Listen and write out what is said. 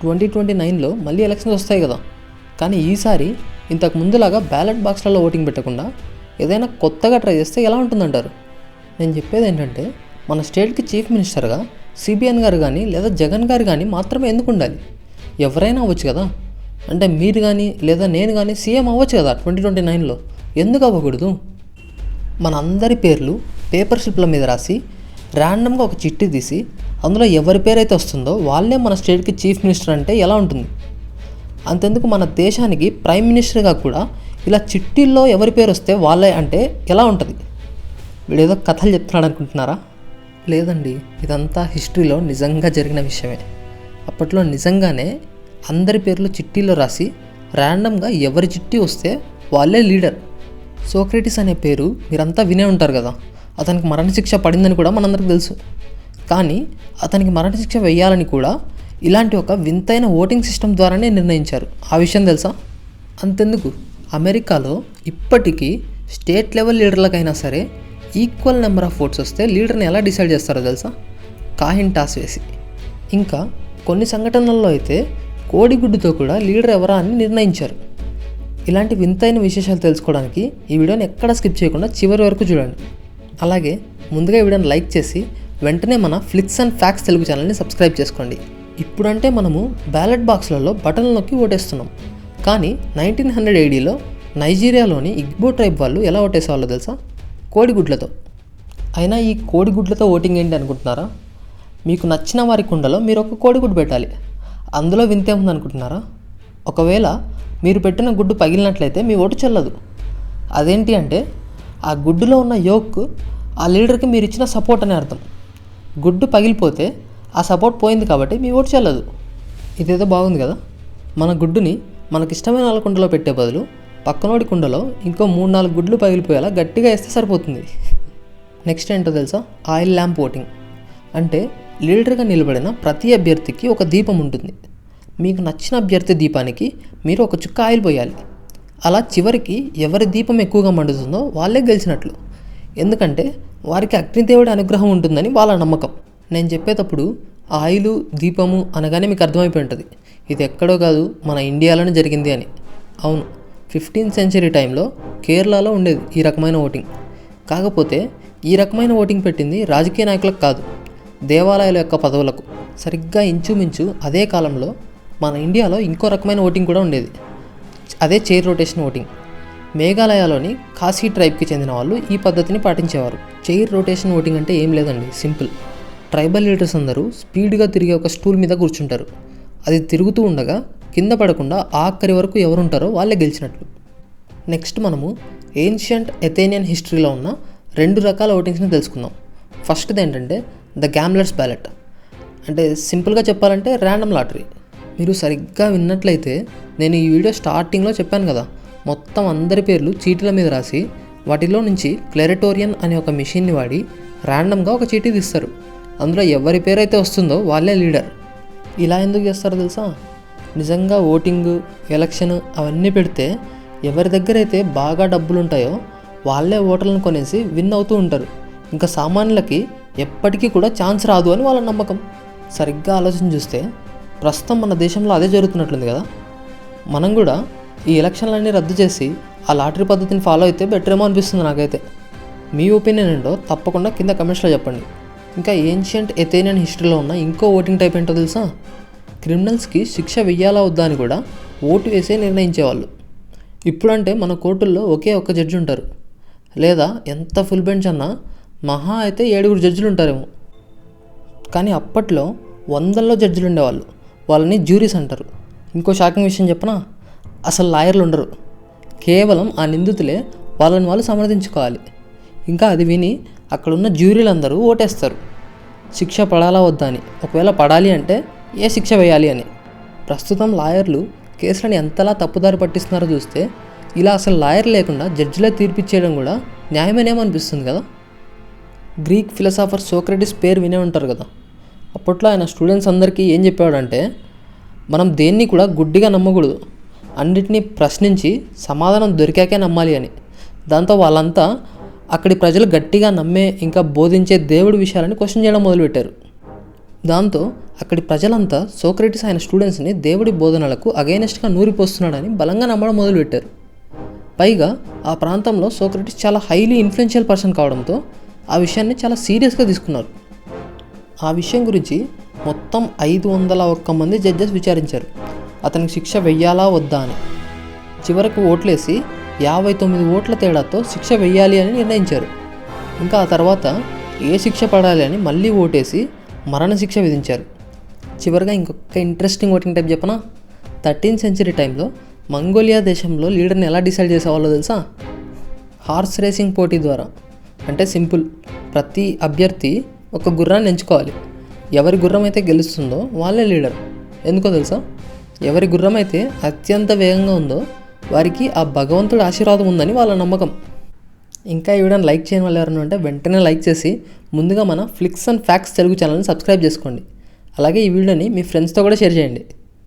2029లో మళ్ళీ ఎలక్షన్స్ వస్తాయి కదా. కానీ ఈసారి ఇంతకు ముందులాగా బ్యాలెట్ బాక్స్లలో ఓటింగ్ పెట్టకుండా ఏదైనా కొత్తగా ట్రై చేస్తే ఎలా ఉంటుందంటారు? నేను చెప్పేది ఏంటంటే, మన స్టేట్కి చీఫ్ మినిస్టర్గా సిబిఎన్ గారు కానీ లేదా జగన్ గారు కానీ మాత్రమే ఎందుకు ఉండాలి? ఎవరైనా అవ్వచ్చు కదా. అంటే మీరు కానీ లేదా నేను కానీ సీఎం అవ్వచ్చు కదా 2029లో. ఎందుకు అవ్వకూడదు? మన అందరి పేర్లు పేపర్ స్లిప్ల మీద రాసి ర్యాండమ్గా ఒక చిట్టి తీసి అందులో ఎవరి పేరైతే వస్తుందో వాళ్ళే మన స్టేట్కి చీఫ్ మినిస్టర్ అంటే ఎలా ఉంటుంది? అంతెందుకు, మన దేశానికి ప్రైమ్ మినిస్టర్గా కూడా ఇలా చిట్టీల్లో ఎవరి పేరు వస్తే వాళ్ళే అంటే ఎలా ఉంటుంది? వీడేదో కథలు చెప్తున్నాడు అనుకుంటున్నారా? లేదండి, ఇదంతా హిస్టరీలో నిజంగా జరిగిన విషయమే. అప్పట్లో నిజంగానే అందరి పేర్లు చిట్టీలో రాసి ర్యాండమ్గా ఎవరి చిట్టి వస్తే వాళ్ళే లీడర్. సోక్రటీస్ అనే పేరు మీరంతా వినే ఉంటారు కదా. అతనికి మరణశిక్ష పడిందని కూడా మనందరికీ తెలుసు. కానీ అతనికి మరణశిక్ష వేయాలని కూడా ఇలాంటి ఒక వింతైన ఓటింగ్ సిస్టమ్ ద్వారానే నిర్ణయించారు. ఆ విషయం తెలుసా? అంతెందుకు, అమెరికాలో ఇప్పటికీ స్టేట్ లెవెల్ లీడర్లకైనా సరే ఈక్వల్ నెంబర్ ఆఫ్ ఓట్స్ వస్తే లీడర్ని ఎలా డిసైడ్ చేస్తారో తెలుసా? కాయిన్ టాస్ వేసి. ఇంకా కొన్ని సంఘటనల్లో అయితే కోడిగుడ్డుతో కూడా లీడర్ ఎవరా అని నిర్ణయించారు. ఇలాంటి వింతైన విశేషాలు తెలుసుకోవడానికి ఈ వీడియోని ఎక్కడ స్కిప్ చేయకుండా చివరి వరకు చూడండి. అలాగే ముందుగా ఈ వీడియోని లైక్ చేసి వెంటనే మన ఫ్లిక్స్ అండ్ ఫ్యాక్ట్స్ తెలుగు ఛానల్ని సబ్స్క్రైబ్ చేసుకోండి. ఇప్పుడంటే మనము బ్యాలెట్ బాక్స్లలో బటన్లు నొక్కి ఓటేస్తున్నాం. కానీ 1900 ADలో నైజీరియాలోని ఇగ్బో ట్రైబ్ వాళ్ళు ఎలా ఓటేసేవాళ్ళో తెలుసా? కోడిగుడ్లతో. అయినా ఈ కోడిగుడ్లతో ఓటింగ్ ఏంటి అనుకుంటున్నారా? మీకు నచ్చిన వారి కుండలో మీరు ఒక కోడిగుడ్డు పెట్టాలి. అందులో వింతే ఉంది అనుకుంటున్నారా? ఒకవేళ మీరు పెట్టిన గుడ్డు పగిలినట్లయితే మీ ఓటు చెల్లదు. అదేంటి అంటే, ఆ గుడ్డులో ఉన్న యోక్ ఆ లీడర్కి మీరు ఇచ్చిన సపోర్ట్ అని అర్థం. గుడ్డు పగిలిపోతే ఆ సపోర్ట్ పోయింది కాబట్టి మీ ఓటు చెల్లదు. ఇదేదో బాగుంది కదా. మన గుడ్డుని మనకిష్టమైన వాళ్ళ కుండలో పెట్టే బదులు పక్కనోడి కుండలో ఇంకో 3-4 గుడ్లు పగిలిపోయేలా గట్టిగా వేస్తే సరిపోతుంది. నెక్స్ట్ ఏంటో తెలుసా? Oil lamp voting. అంటే లీడర్గా నిలబడిన ప్రతి అభ్యర్థికి ఒక దీపం ఉంటుంది. మీకు నచ్చిన అభ్యర్థి దీపానికి మీరు ఒక చుక్క ఆయిల్ పోయాలి. అలా చివరికి ఎవరి దీపం ఎక్కువగా మండుతుందో వాళ్ళే గెలిచినట్లు. ఎందుకంటే వారికి అగ్నిదేవుడి అనుగ్రహం ఉంటుందని వాళ్ళ నమ్మకం. నేను చెప్పేటప్పుడు ఆయిలు దీపము అనగానే మీకు అర్థమైపోయి ఉంటుంది, ఇది ఎక్కడో కాదు మన ఇండియాలోనే జరిగింది అని. అవును, 15th century టైంలో కేరళలో ఉండేది ఈ రకమైన ఓటింగ్. కాకపోతే ఈ రకమైన ఓటింగ్ పెట్టింది రాజకీయ నాయకులకు కాదు, దేవాలయాల యొక్క పదవులకు. సరిగ్గా ఇంచుమించు అదే కాలంలో మన ఇండియాలో ఇంకో రకమైన ఓటింగ్ కూడా ఉండేది. అదే చైర్ రొటేషన్ ఓటింగ్. మేఘాలయలోని ఖాసీ ట్రైబ్కి చెందిన వాళ్ళు ఈ పద్ధతిని పాటించేవారు. చైర్ రొటేషన్ ఓటింగ్ అంటే ఏం లేదండి, సింపుల్. ట్రైబల్ లీడర్స్ అందరూ స్పీడ్గా తిరిగే ఒక స్టూల్ మీద కూర్చుంటారు. అది తిరుగుతూ ఉండగా కింద పడకుండా ఆఖరి వరకు ఎవరుంటారో వాళ్ళే గెలిచినట్లు. నెక్స్ట్ మనము ఏన్షియంట్ ఎథేనియన్ హిస్టరీలో ఉన్న 2 రకాల ఓటింగ్స్ని తెలుసుకుందాం. ఫస్ట్ది ఏంటంటే ద గ్యామ్లర్స్ బ్యాలెట్. అంటే సింపుల్గా చెప్పాలంటే ర్యాండమ్ లాటరీ. మీరు సరిగ్గా విన్నట్లయితే నేను ఈ వీడియో స్టార్టింగ్లో చెప్పాను కదా, మొత్తం అందరి పేర్లు చీటీల మీద రాసి వాటిలో నుంచి క్లెరటోరియన్ అనే ఒక మిషన్ని వాడి ర్యాండమ్గా ఒక చీటీ తీస్తారు. అందులో ఎవరి పేరైతే వస్తుందో వాళ్ళే లీడర్. ఇలా ఎందుకు చేస్తారో తెలుసా? నిజంగా ఓటింగ్, ఎలక్షన్ అవన్నీ పెడితే ఎవరి దగ్గర అయితే బాగా డబ్బులు ఉంటాయో వాళ్ళే ఓటర్లను కొనేసి విన్ అవుతూ ఉంటారు. ఇంకా సామాన్యులకి ఎప్పటికీ కూడా ఛాన్స్ రాదు అని వాళ్ళ నమ్మకం. సరిగ్గా ఆలోచన చూస్తే ప్రస్తుతం మన దేశంలో అదే జరుగుతున్నట్లుంది కదా. మనం కూడా ఈ ఎలక్షన్లన్నీ రద్దు చేసి ఆ లాటరీ పద్ధతిని ఫాలో అయితే బెటర్ ఏమో అనిపిస్తుంది నాకైతే. మీ ఒపీనియన్ ఏంటో తప్పకుండా కింద కమెంట్స్లో చెప్పండి. ఇంకా ఏన్షియంట్ ఎథేనియన్ హిస్టరీలో ఉన్న ఇంకో ఓటింగ్ టైప్ ఏంటో తెలుసా? క్రిమినల్స్కి శిక్ష వెయ్యాలా వద్దా అని కూడా ఓటు వేసే నిర్ణయించేవాళ్ళు. ఇప్పుడంటే మన కోర్టుల్లో ఒకే ఒక్క జడ్జి ఉంటారు, లేదా ఎంత ఫుల్ బెంచ్ అన్నా మహా అయితే 7 జడ్జిలు ఉంటారేమో. కానీ అప్పట్లో 100ల్లో జడ్జిలు ఉండేవాళ్ళు. వాళ్ళని జ్యూరీస్ అంటారు. ఇంకో షాకింగ్ విషయం చెప్పనా? అసలు లాయర్లు ఉండరు. కేవలం ఆ నిందితులే వాళ్ళని వాళ్ళు సమర్థించుకోవాలి. ఇంకా అది విని అక్కడున్న జ్యూరీలందరూ ఓటేస్తారు శిక్ష పడాలా వద్దా అని. ఒకవేళ పడాలి అంటే ఏ శిక్ష వేయాలి అని. ప్రస్తుతం లాయర్లు కేసులని ఎంతలా తప్పుదారి పట్టిస్తున్నారో చూస్తే ఇలా అసలు లాయర్ లేకుండా జడ్జిలే తీర్పిచ్చేయడం కూడా న్యాయమేనేమో అనిపిస్తుంది కదా. గ్రీక్ ఫిలసాఫర్ సోక్రటీస్ పేరు వినే ఉంటారు కదా. అప్పట్లో ఆయన స్టూడెంట్స్ అందరికీ ఏం చెప్పేవాడంటే, మనం దేన్ని కూడా గుడ్డిగా నమ్మకూడదు, అన్నిటినీ ప్రశ్నించి సమాధానం దొరికాకే నమ్మాలి అని. దాంతో వాళ్ళంతా అక్కడి ప్రజలు గట్టిగా నమ్మే ఇంకా బోధించే దేవుడి విషయాలని క్వశ్చన్ చేయడం మొదలుపెట్టారు. దాంతో అక్కడి ప్రజలంతా సోక్రటీస్ ఆయన స్టూడెంట్స్ని దేవుడి బోధనలకు అగైనెస్ట్గా నూరిపోస్తున్నాడని బలంగా నమ్మడం మొదలుపెట్టారు. పైగా ఆ ప్రాంతంలో సోక్రటీస్ చాలా హైలీ ఇన్ఫ్లుయెన్షియల్ పర్సన్ కావడంతో ఆ విషయాన్ని చాలా సీరియస్గా తీసుకున్నారు. ఆ విషయం గురించి మొత్తం 501 మంది జడ్జెస్ విచారించారు, అతనికి శిక్ష వెయ్యాలా వద్దా అని. చివరకు ఓట్లేసి 59 ఓట్ల తేడాతో శిక్ష వెయ్యాలి అని నిర్ణయించారు. ఇంకా ఆ తర్వాత ఏ శిక్ష పడాలి అని మళ్ళీ ఓటేసి మరణశిక్ష విధించారు. చివరిగా ఇంకొక ఇంట్రెస్టింగ్ ఓటింగ్ టైప్ చెప్పనా? 13th century టైంలో మంగోలియా దేశంలో లీడర్ని ఎలా డిసైడ్ చేసేవాళ్ళో తెలుసా? హార్స్ రేసింగ్ పోటీ ద్వారా. అంటే సింపుల్, ప్రతి అభ్యర్థి ఒక గుర్రాన్ని ఎంచుకోవాలి. ఎవరి గుర్రం అయితే గెలుస్తుందో వాళ్ళే లీడర్. ఎందుకో తెలుసా? ఎవరి గుర్రం అయితే అత్యంత వేగంగా ఉందో వారికి ఆ భగవంతుడి ఆశీర్వాదం ఉందని వాళ్ళ నమ్మకం. ఇంకా ఈ వీడియోని లైక్ చేయని వాళ్ళు ఎవరైనా ఉంటే వెంటనే లైక్ చేసి ముందుగా మన ఫ్లిక్స్ అండ్ ఫ్యాక్ట్స్ తెలుగు ఛానల్ని సబ్స్క్రైబ్ చేసుకోండి. అలాగే ఈ వీడియోని మీ ఫ్రెండ్స్తో కూడా షేర్ చేయండి.